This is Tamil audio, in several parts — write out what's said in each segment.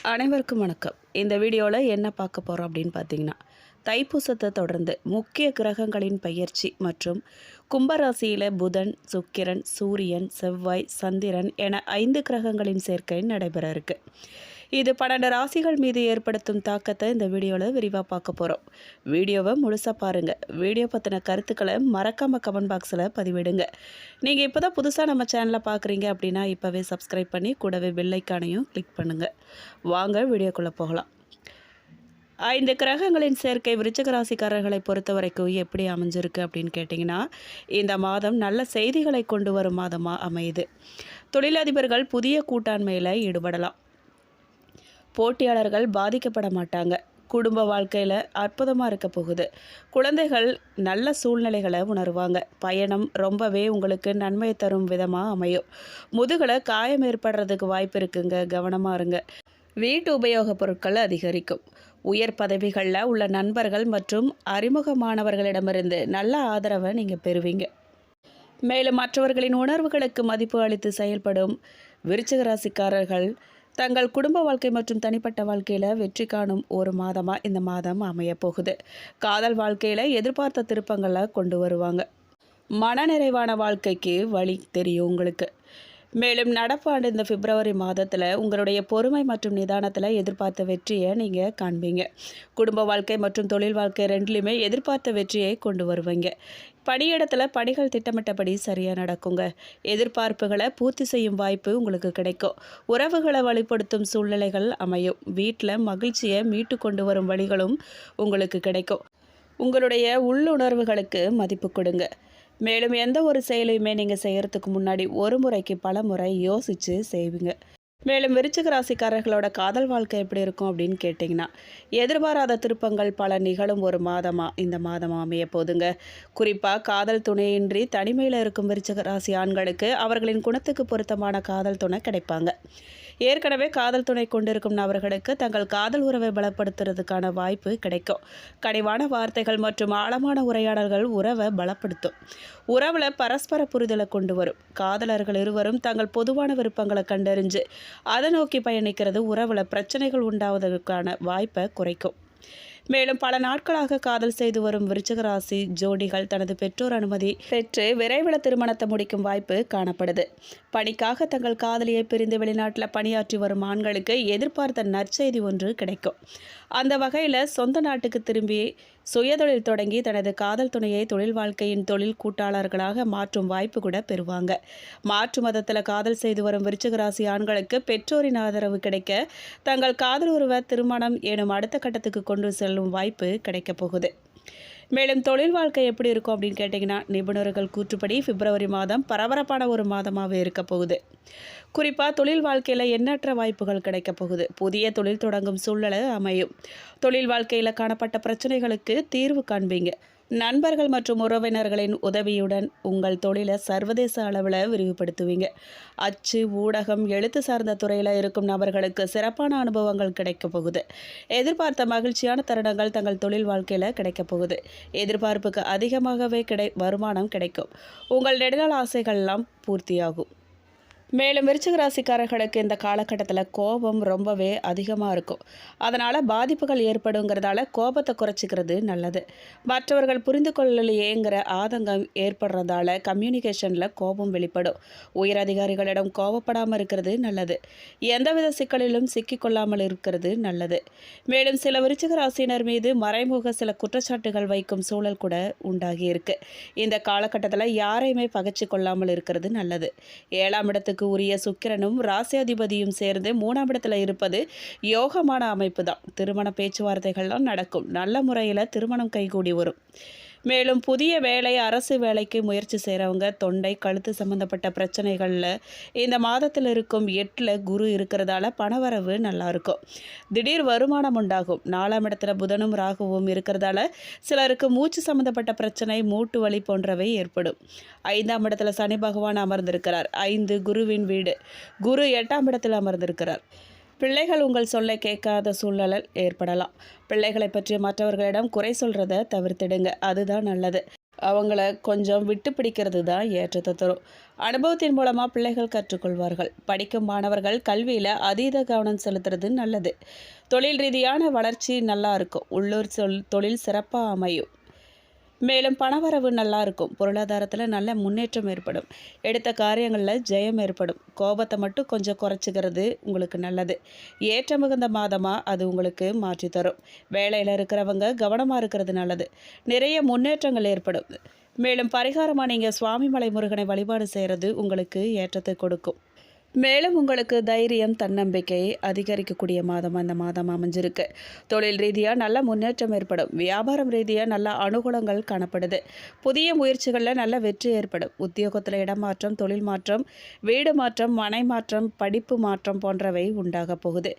அனைவருக்கும் வணக்கம். இந்த வீடியோவில் என்ன பார்க்க போகிறோம் அப்படின்னு பார்த்தீங்கன்னா, தைப்பூசத்தை தொடர்ந்து முக்கிய கிரகங்களின் பெயர்ச்சி மற்றும் கும்பராசியில் புதன், சுக்கிரன், சூரியன், செவ்வாய், சந்திரன் என 5 கிரகங்களின் சேர்க்கை நடைபெற இருக்கு. இது 12 ராசிகள் மீது ஏற்படுத்தும் தாக்கத்தை இந்த வீடியோவில் விரிவாக பார்க்க போகிறோம். வீடியோவை முழுசாக பாருங்கள். வீடியோ பற்றின கருத்துக்களை மறக்காமல் கமெண்ட் பாக்ஸில் பதிவிடுங்க. நீங்கள் இப்போ தான் புதுசாக நம்ம சேனலை பார்க்குறீங்க அப்படின்னா இப்போவே சப்ஸ்கிரைப் பண்ணி கூடவே பெல் ஐக்கானையும் கிளிக் பண்ணுங்கள். வாங்க வீடியோக்குள்ளே போகலாம். 5 கிரகங்களின் சேர்க்கை விருச்சிக ராசிக்காரர்களை பொறுத்த வரைக்கும் எப்படி அமைஞ்சிருக்கு அப்படின்னு கேட்டிங்கன்னா, இந்த மாதம் நல்ல செய்திகளை கொண்டு வரும் மாதமாக அமையுது. தொழிலதிபர்கள் புதிய கூட்டாண்மையில் ஈடுபடலாம். போட்டியாளர்கள் பாதிக்கப்பட மாட்டாங்க. குடும்ப வாழ்க்கையில் அற்புதமாக இருக்க போகுது. குழந்தைகள் நல்ல சூழ்நிலைகளை உணர்வாங்க. பயணம் ரொம்பவே உங்களுக்கு நன்மை தரும் விதமாக அமையும். முதுகில் காயம் ஏற்படுறதுக்கு வாய்ப்பு இருக்குங்க, கவனமாக இருங்க. வீட்டு உபயோகப் பொருட்கள் அதிகரிக்கும். உயர் பதவிகளில் உள்ள நண்பர்கள் மற்றும் அறிமுகமானவர்களிடமிருந்து நல்ல ஆதரவை நீங்கள் பெறுவீங்க. மேலும் மற்றவர்களின் உணர்வுகளுக்கு மதிப்பு அளித்து செயல்படும் விருச்சிக ராசிக்காரர்கள் தங்கள் குடும்ப வாழ்க்கை மற்றும் தனிப்பட்ட வாழ்க்கையில் வெற்றி காணும் ஒரு மாதமாக இந்த மாதம் அமையப்போகுது. காதல் வாழ்க்கையில் எதிர்பார்த்த திருப்பங்களை கொண்டு வருவாங்க. மனநிறைவான வாழ்க்கைக்கு வழி தெரியும் உங்களுக்கு. மேலும் நடப்பாண்டு இந்த பிப்ரவரி மாதத்தில் உங்களுடைய பொறுமை மற்றும் நிதானத்தில் எதிர்பார்த்த வெற்றியை நீங்கள் காண்பீங்க. குடும்ப வாழ்க்கை மற்றும் தொழில் வாழ்க்கை ரெண்டுலையுமே எதிர்பார்த்த வெற்றியை கொண்டு வருவீங்க. பணியிடத்தில் பணிகள் திட்டமிட்டபடி சரியாக நடக்குங்க. எதிர்பார்ப்புகளை பூர்த்தி செய்யும் வாய்ப்பு உங்களுக்கு கிடைக்கும். உறவுகளை வலுப்படுத்தும் சூழ்நிலைகள் அமையும். வீட்டில் மகிழ்ச்சியை மீட்டு கொண்டு வரும் வழிகளும் உங்களுக்கு கிடைக்கும். உங்களுடைய உள்ளுணர்வுகளுக்கு மதிப்பு கொடுங்க. மேலும் எந்த ஒரு செயலையுமே நீங்கள் செய்கிறதுக்கு முன்னாடி ஒரு முறைக்கு பல முறை யோசித்து செய்வீங்க. மேலும் விருச்சிக ராசிக்காரர்களோட காதல் வாழ்க்கை எப்படி இருக்கும் அப்படின்னு கேட்டிங்கன்னா, எதிர்பாராத திருப்பங்கள் பல நிகழும் ஒரு மாதமாக இந்த மாதமாக அமைய போதுங்க. குறிப்பாக காதல் துணையின்றி தனிமையில் இருக்கும் விருச்சிக ராசி ஆண்களுக்கு அவர்களின் குணத்துக்கு பொருத்தமான காதல் துணை கிடைப்பாங்க. ஏற்கனவே காதல் துணை கொண்டிருக்கும் நபர்களுக்கு தங்கள் காதல் உறவை பலப்படுத்துறதுக்கான வாய்ப்பு கிடைக்கும். கனிவான வார்த்தைகள் மற்றும் ஆழமான உரையாடல்கள் உறவை பலப்படுத்தும். உறவில் பரஸ்பர புரிதலை கொண்டு வரும். காதலர்கள் இருவரும் தங்கள் பொதுவான விருப்பங்களை கண்டறிஞ்சு அதை நோக்கி பயணிக்கிறது உறவில் பிரச்சனைகள் உண்டாவதற்கான வாய்ப்பை குறைக்கும். மேலும் பல நாட்களாக காதல் செய்து வரும் விருச்சிக ராசி ஜோடிகள் தனது பெற்றோர் அனுமதி பெற்று விரைவில் திருமணத்தை முடிக்கும் வாய்ப்பு காணப்படுது. பணிக்காக தங்கள் காதலியை பிரிந்து வெளிநாட்டில் பணியாற்றி வரும் ஆண்களுக்கு எதிர்பார்த்த நற்செய்தி ஒன்று கிடைக்கும். அந்த வகையில் சொந்த நாட்டுக்கு திரும்பி சுயதொழில் தொடங்கி தனது காதல் துணையை தொழில் வாழ்க்கையின் தொழில் கூட்டாளர்களாக மாற்றும் வாய்ப்பு கூட பெறுவாங்க. மாற்று மதத்தில் காதல் செய்து வரும் விருச்சிக ராசி ஆண்களுக்கு பெற்றோரின் ஆதரவு கிடைக்க தங்கள் காதல் உறவை திருமணம் எனும் அடுத்த கட்டத்துக்கு கொண்டு செல்லும் வாய்ப்பு கிடைக்க போகுது. மேலும் தொழில் வாழ்க்கை எப்படி இருக்கும் அப்படின்னு கேட்டிங்கன்னா, நிபுணர்கள் கூற்றுப்படி பிப்ரவரி மாதம் பரபரப்பான ஒரு மாதமாகவே இருக்க போகுது. குறிப்பாக தொழில் வாழ்க்கையில் எண்ணற்ற வாய்ப்புகள் கிடைக்க போகுது. புதிய தொழில் தொடங்கும் சூழ்நிலை அமையும். தொழில் வாழ்க்கையில் காணப்பட்ட பிரச்சனைகளுக்கு தீர்வு காண்பீங்க. நண்பர்கள் மற்றும் உறவினர்களின் உதவியுடன் உங்கள் தொழிலை சர்வதேச அளவில் விரிவுபடுத்துவீங்க. அச்சு, ஊடகம், எழுத்து சார்ந்த துறையில் இருக்கும் நபர்களுக்கு சிறப்பான அனுபவங்கள் கிடைக்க போகுது. எதிர்பார்த்த மகிழ்ச்சியான தருணங்கள் தங்கள் தொழில் வாழ்க்கையில் கிடைக்க போகுது. எதிர்பார்ப்புக்கு அதிகமாகவே வருமானம் கிடைக்கும். உங்கள் நெடுநாள் ஆசைகள்லாம் பூர்த்தியாகும். மேலும் விருச்சிக ராசிக்காரர்களுக்கு இந்த காலகட்டத்தில் கோபம் ரொம்பவே அதிகமாக இருக்கும். அதனால் பாதிப்புகள் ஏற்படுங்கிறதால கோபத்தை குறைச்சிக்கிறது நல்லது. மற்றவர்கள் புரிந்து கொள்ளலையேங்கிற ஆதங்கம் ஏற்படுறதால கம்யூனிகேஷனில் கோபம் வெளிப்படும். உயர் அதிகாரிகளிடம் கோபப்படாமல் இருக்கிறது நல்லது. எந்தவித சிக்கலிலும் சிக்கிக்கொள்ளாமல் இருக்கிறது நல்லது. மேலும் சில விருச்சிக ராசியினர் மீது மறைமுக சில குற்றச்சாட்டுகள் வைக்கும் சூழல் கூட உண்டாகி இருக்கு. இந்த காலகட்டத்தில் யாரையுமே பகைச்சு கொள்ளாமல் இருக்கிறது நல்லது. 7ஆம் இடத்துக்கு உரிய சுக்கிரனும் ராசியாதிபதியும் சேர்ந்து 3ஆம் இடத்துல இருப்பது யோகமான அமைப்பு தான். திருமண பேச்சுவார்த்தைகள்லாம் நடக்கும். நல்ல முறையில் திருமணம் கைகூடி வரும். மேலும் புதிய வேலை, அரசு வேலைக்கு முயற்சி செய்கிறவங்க தொண்டை, கழுத்து சம்மந்தப்பட்ட பிரச்சனைகளில் இந்த மாதத்தில் இருக்கும் 8ல் குரு இருக்கிறதால பணவரவு நல்லாயிருக்கும். திடீர் வருமானம் உண்டாகும். 4ஆம் இடத்துல புதனும் ராகுவும் இருக்கிறதால சிலருக்கு மூச்சு சம்மந்தப்பட்ட பிரச்சனை, மூட்டு வலி போன்றவை ஏற்படும். 5ஆம் இடத்துல சனி பகவான் அமர்ந்திருக்கிறார். 5 குருவின் வீடு. குரு 8ஆம் இடத்தில் அமர்ந்திருக்கிறார். பிள்ளைகள் உங்கள் சொல்லை கேட்காத சூழல் ஏற்படலாம். பிள்ளைகளை பற்றி மற்றவர்களிடம் குறை சொல்கிறத தவிர்த்திடுங்க, அதுதான் நல்லது. அவங்கள கொஞ்சம் விட்டு பிடிக்கிறது தான் ஏற்றத்தை தரும். அனுபவத்தின் மூலமாக பிள்ளைகள் கற்றுக்கொள்வார்கள். படிக்கும் மாணவர்கள் கல்வியில் அதீத கவனம் செலுத்துறது நல்லது. தொழில் ரீதியான வளர்ச்சி நல்லா இருக்கும். உள்ளூர் தொழில் சிறப்பாக அமையும். மேலும் பணவரவு நல்லா இருக்கும். பொருளாதாரத்தில் நல்ல முன்னேற்றம் ஏற்படும். எடுத்த காரியங்களில் ஜெயம் ஏற்படும். கோபத்தை மட்டும் கொஞ்சம் குறைச்சிக்கிறது உங்களுக்கு நல்லது. ஏற்ற மிகுந்த மாதமாக அது உங்களுக்கு மாற்றி தரும். வேலையில் இருக்கிறவங்க கவனமாக இருக்கிறது நல்லது. நிறைய முன்னேற்றங்கள் ஏற்படும். மேலும் பரிகாரமாக நீங்கள் சுவாமிமலை முருகனை வழிபாடு செய்கிறது உங்களுக்கு ஏற்றத்தை கொடுக்கும். மேலும் உங்களுக்கு தைரியம், தன்னம்பிக்கை அதிகரிக்கக்கூடிய மாதமாக இந்த மாதம் அமைஞ்சிருக்கு. தொழில் ரீதியாக நல்ல முன்னேற்றம் ஏற்படும். வியாபாரம் ரீதியாக நல்ல அனுகூலங்கள் காணப்படுது. புதிய முயற்சிகளில் நல்ல வெற்றி ஏற்படும். உத்தியோகத்தில் இடமாற்றம், தொழில் மாற்றம், வீடு மாற்றம், மனை மாற்றம், படிப்பு மாற்றம் போன்றவை உண்டாக போகுது.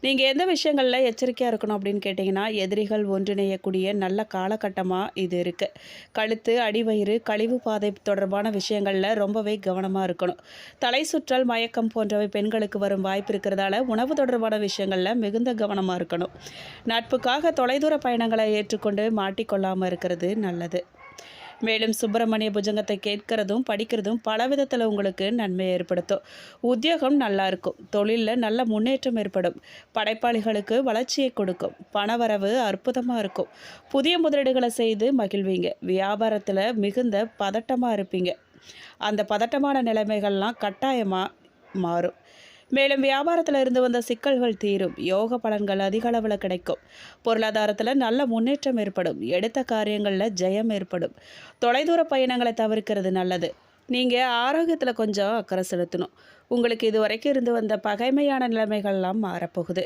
நீங்கள் எந்த விஷயங்களில் எச்சரிக்கையாக இருக்கணும் அப்படின்னு கேட்டிங்கன்னா, எதிரிகள் ஒன்றிணையக்கூடிய நல்ல காலகட்டமாக இது இருக்குது. கழுத்து, அடிவயிறு, கழிவு பாதை தொடர்பான விஷயங்களில் ரொம்பவே கவனமாக இருக்கணும். தலை சுற்றல், மயக்கம் போன்றவை பெண்களுக்கு வரும் வாய்ப்பு இருக்கிறதால உணவு தொடர்பான விஷயங்களில் மிகுந்த கவனமாக இருக்கணும். நட்புக்காக தொலைதூர பயணங்களை ஏற்றுக்கொண்டு மாட்டிக்கொள்ளாமல் இருக்கிறது நல்லது. மேலும் சுப்பிரமணிய புஜங்கத்தை கேட்கிறதும் படிக்கிறதும் பல விதத்தில் உங்களுக்கு நன்மை ஏற்படுத்தும். உத்தியோகம் நல்லா இருக்கும். தொழிலில் நல்ல முன்னேற்றம் ஏற்படும். படைப்பாளிகளுக்கு வளர்ச்சியை கொடுக்கும். பணவரவு அற்புதமாக இருக்கும். புதிய முதலீடுகளை செய்து மகிழ்வீங்க. வியாபாரத்தில் மிகுந்த பதட்டமாக இருப்பீங்க. அந்த பதட்டமான நிலைமைகள்லாம் கட்டாயமாக மாறும். மேலும் வியாபாரத்தில் இருந்து வந்த சிக்கல்கள் தீரும். யோக பலன்கள் அதிக அளவில் கிடைக்கும். பொருளாதாரத்தில் நல்ல முன்னேற்றம் ஏற்படும். எடுத்த காரியங்களில் ஜெயம் ஏற்படும். தொலைதூர பயணங்களை தவிர்க்கிறது நல்லது. நீங்கள் ஆரோக்கியத்தில் கொஞ்சம் அக்கறை செலுத்தணும். உங்களுக்கு இது வரைக்கும் இருந்து வந்த பகைமையான நிலைமைகள்லாம் மாறப்போகுது.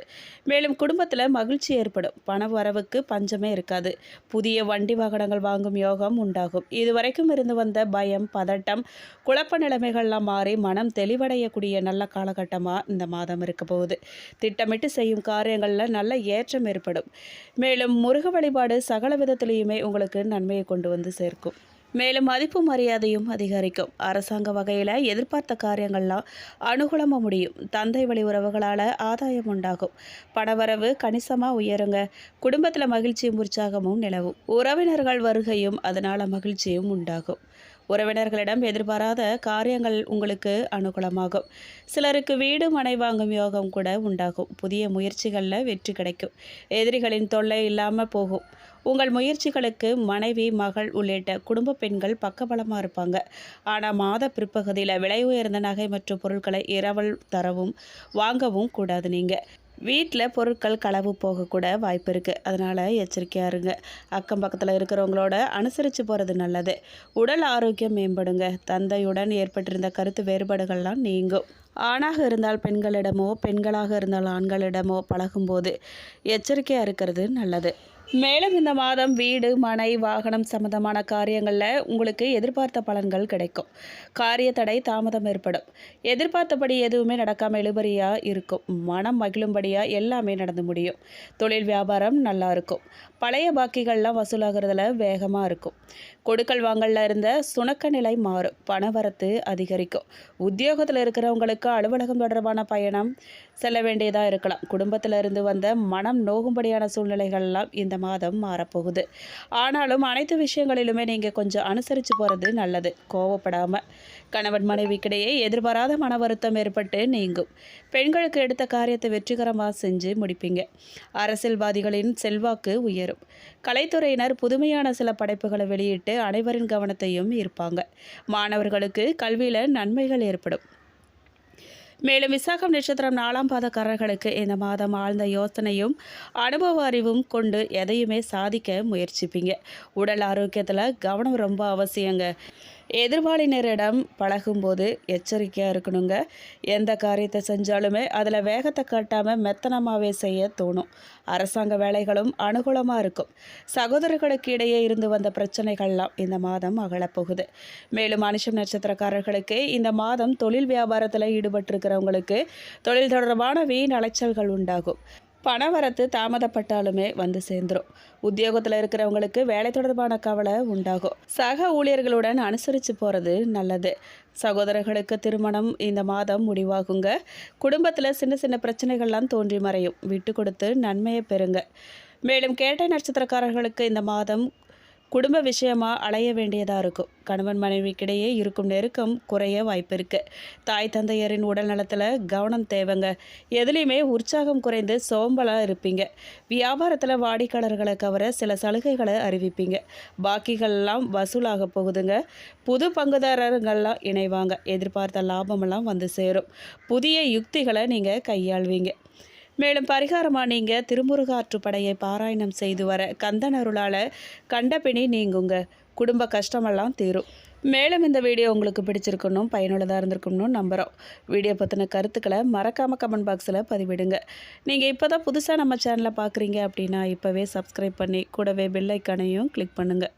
மேலும் குடும்பத்தில் மகிழ்ச்சி ஏற்படும். பண வரவுக்கு பஞ்சமே இருக்காது. புதிய வண்டி வாகனங்கள் வாங்கும் யோகம் உண்டாகும். இது வரைக்கும் இருந்து வந்த பயம், பதட்டம், குழப்ப நிலைமைகள்லாம் மாறி மனம் தெளிவடையக்கூடிய நல்ல காலகட்டமாக இந்த மாதம் இருக்க போகுது. திட்டமிட்டு செய்யும் காரியங்களில் நல்ல ஏற்றம் ஏற்படும். மேலும் முருக வழிபாடு சகல விதத்திலையுமே உங்களுக்கு நன்மையை கொண்டு வந்து சேர்க்கும். மேலும் மதிப்பு மரியாதையும் அதிகரிக்கும். அரசாங்க வகையில் எதிர்பார்த்த காரியங்கள்லாம் அனுகூலமாக முடியும். தந்தை வழி உறவுகளால் ஆதாயம் உண்டாகும். பணவரவு கணிசமாக உயருங்க. குடும்பத்தில் மகிழ்ச்சியும் உற்சாகமும் நிலவும். உறவினர்கள் வருகையும் அதனால் மகிழ்ச்சியும் உண்டாகும். உறவினர்களிடம் எதிர்பாராத காரியங்கள் உங்களுக்கு அனுகூலமாகும். சிலருக்கு வீடு மனை வாங்கும் யோகம் கூட உண்டாகும். புதிய முயற்சிகளில் வெற்றி கிடைக்கும். எதிரிகளின் தொல்லை இல்லாமல் போகும். உங்கள் முயற்சிகளுக்கு மனைவி, மகள் உள்ளிட்ட குடும்ப பெண்கள் பக்கபலமாக இருப்பாங்க. ஆனால் மாத பிற்பகுதியில் விலை உயர்ந்த நகை மற்றும் பொருட்களை இரவல் தரவும் வாங்கவும் கூடாது. நீங்கள் வீட்டில் பொருட்கள் களவு போகக்கூட வாய்ப்பு இருக்குது. அதனால் எச்சரிக்கையாக இருங்க. அக்கம் பக்கத்தில் இருக்கிறவங்களோட அனுசரித்து போகிறது நல்லது. உடல் ஆரோக்கியம் மேம்படுங்க. தந்தையுடன் ஏற்பட்டிருந்த கருத்து வேறுபாடுகள்லாம் நீங்கும். ஆணாக இருந்தால் பெண்களிடமோ, பெண்களாக இருந்தால் ஆண்களிடமோ பழகும்போது எச்சரிக்கையாக இருக்கிறது நல்லது. மேலும் இந்த மாதம் வீடு, மனை, வாகனம் சம்பந்தமான காரியங்களில் உங்களுக்கு எதிர்பார்த்த பலன்கள் கிடைக்கும். காரிய தடை, தாமதம் ஏற்படும். எதிர்பார்த்தபடி எதுவுமே நடக்காமல் இழுபறியாக இருக்கும். மனம் மகிழும்படியாக எல்லாமே நடந்து முடியும். தொழில் வியாபாரம் நல்லா இருக்கும். பழைய பாக்கிகள்லாம் வசூலாகிறதுல வேகமாக இருக்கும். கொடுக்கல் வாங்கலில் இருந்த சுணக்க நிலை மாறும். பணவரத்து அதிகரிக்கும். உத்தியோகத்தில் இருக்கிறவங்களுக்கு அலுவலகம் தொடர்பான பயணம் செல்ல வேண்டியதாக இருக்கலாம். குடும்பத்தில் இருந்து வந்த மனம் நோகும்படியான சூழ்நிலைகள்லாம் இந்த மாதம் மாறப்போகுது. ஆனாலும் அனைத்து விஷயங்களிலுமே நீங்கள் கொஞ்சம் அனுசரித்து போகிறது நல்லது. கோவப்படாமல். கணவன் மனைவிக்கிடையே எதிர்பாராத மன வருத்தம் ஏற்பட்டு நீங்கும். பெண்களுக்கு எடுத்த காரியத்தை வெற்றிகரமாக செஞ்சு முடிப்பீங்க. அரசியல்வாதிகளின் செல்வாக்கு உயரும். கலைத்துறையினர் புதுமையான சில படைப்புகளை வெளியிட்டு அனைவரின் கவனத்தையும் ஈர்ப்பாங்க. மாணவர்களுக்கு கல்வியில் நன்மைகள் ஏற்படும். மேலும் விசாகம் நட்சத்திரம் 4ஆம் பாதக்காரர்களுக்கு இந்த மாதம் ஆழ்ந்த யோசனையும் அனுபவ அறிவும் கொண்டு எதையுமே சாதிக்க முயற்சிப்பீங்க. உடல் ஆரோக்கியத்தில் கவனம் ரொம்ப அவசியங்க. எதிர்பாலினரிடம் பழகும்போது எச்சரிக்கையாக இருக்கணுங்க. எந்த காரியத்தை செஞ்சாலுமே அதில் வேகத்தை காட்டாமல் மெத்தனமாகவே செய்ய தோணும். அரசாங்க வேலைகளும் அனுகூலமாக இருக்கும். சகோதரர்களுக்கு இடையே இருந்து வந்த பிரச்சனைகள்லாம் இந்த மாதம் அகலப்போகுது. மேலும் அனுஷம் நட்சத்திரக்காரர்களுக்கு இந்த மாதம் தொழில் வியாபாரத்தில் ஈடுபட்டிருக்கிறவங்களுக்கு தொழில் தொடர்பான வீண் அலைச்சல்கள் உண்டாகும். பணவரத்து தாமதப்பட்டாலுமே வந்து சேர்ந்துடும். உத்தியோகத்தில் இருக்கிறவங்களுக்கு வேலை தொடர்பான கவலை உண்டாகும். சக ஊழியர்களுடன் அனுசரித்து போகிறது நல்லது. சகோதரர்களுக்கு திருமணம் இந்த மாதம் முடிவாகுங்க. குடும்பத்தில் சின்ன சின்ன பிரச்சனைகள்லாம் தோன்றி மறையும். விட்டு கொடுத்து நன்மையை பெறுங்க. மேலும் கேட்டை நட்சத்திரக்காரர்களுக்கு இந்த மாதம் குடும்ப விஷயமா அலைய வேண்டியதாக இருக்கும். கணவன் மனைவிக்கிடையே இருக்கும் நெருக்கம் குறைய வாய்ப்பு இருக்குது. தாய் தந்தையரின் உடல் நலத்தில் கவனம் தேவைங்க. எதுலேயுமே உற்சாகம் குறைந்து சோம்பலாக இருப்பீங்க. வியாபாரத்தில் வாடிக்கையாளர்களை கவர சில சலுகைகளை அறிவிப்பீங்க. பாக்கிகள்லாம் வசூலாக போகுதுங்க. புது பங்குதாரர்கள்லாம் இணைவாங்க. எதிர்பார்த்த லாபமெல்லாம் வந்து சேரும். புதிய யுக்திகளை நீங்கள் கையாள்வீங்க. மேலும் பரிகாரமாக நீங்கள் திருமுருகாற்றுப்படையை பாராயணம் செய்து வர கந்தன் அருளால் கண்டபிணி நீங்குங்க. குடும்ப கஷ்டமெல்லாம் தீரும். மேலும் இந்த வீடியோ உங்களுக்கு பிடிச்சிருக்கணும், பயனுள்ளதாக இருந்திருக்கணும் நம்புகிறோம். வீடியோ பற்றின கருத்துக்களை மறக்காமல் கமெண்ட் பாக்ஸில் பதிவிடுங்க. நீங்கள் இப்போ தான் புதுசாக நம்ம சேனலை பார்க்குறீங்க அப்படின்னா இப்போவே சப்ஸ்கிரைப் பண்ணி கூடவே பெல் ஐக்கானையும் கிளிக் பண்ணுங்கள்.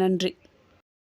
நன்றி.